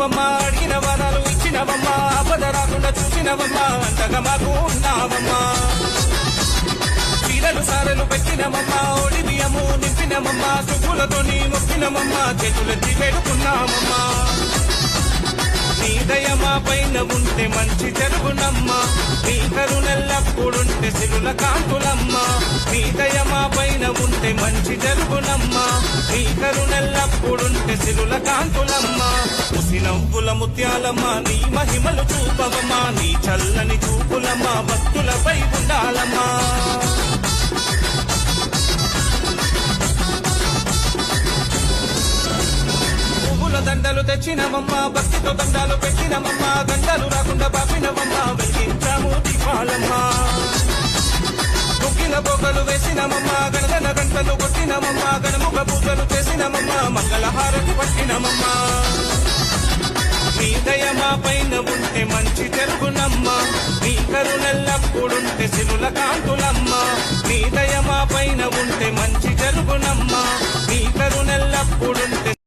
చూసినవమ్మా, అడిగిన వరాలు ఇచ్చినవమ్మా, ఆపద రాకుండా చూసినవమ్మా, అంతగా మాకు ఉన్నావమ్మా. చీరలు సారలు పెట్టినమమ్మా, ఓడి బియ్యము నింపినమమ్మా, సుబ్బులతో నీ మొక్కినమమ్మా, చేతులెత్తి వేడుకున్నామమ్మా. నీ దయ మా పైన ఉంటే మంచి జరుగునమ్మా, నీ కరుణెల్లప్పుడుంటే సిరుల కాంతులమ్మా. నీ దయ మా పైన ఉంటే మంచి జరుగునమ్మా, నీ కరుణెల్లప్పుడుంటే సిరుల కాంతులమ్మా. ఉసి నవ్వుల ముత్యాలమ్మా, నీ మహిమలు చూపవమ్మా, నీ చల్లని చూపులమ్మా భక్తులపై ఉండాలమ్మా. దండలు తెచ్చినవమ్మా, భక్తితో దండాలు పెట్టినవమ్మా, గంటలు రాకుండా పాపినవమ్మా, వెలిగించాము దీపాలమ్మా. ముగ్గిన బొగ్గలు వేసినమమ్మా, గణగణ గంటలు కొట్టినమమ్మా, గణముఖ పూజలు చేసినమమ్మా, మంగళహారతి పట్టినమమ్మా. నీ దయ మా పైన ఉంటే మంచి జరుగునమ్మా, నీ కరుణెల్లప్పుడుంటే సిరుల కాంతుల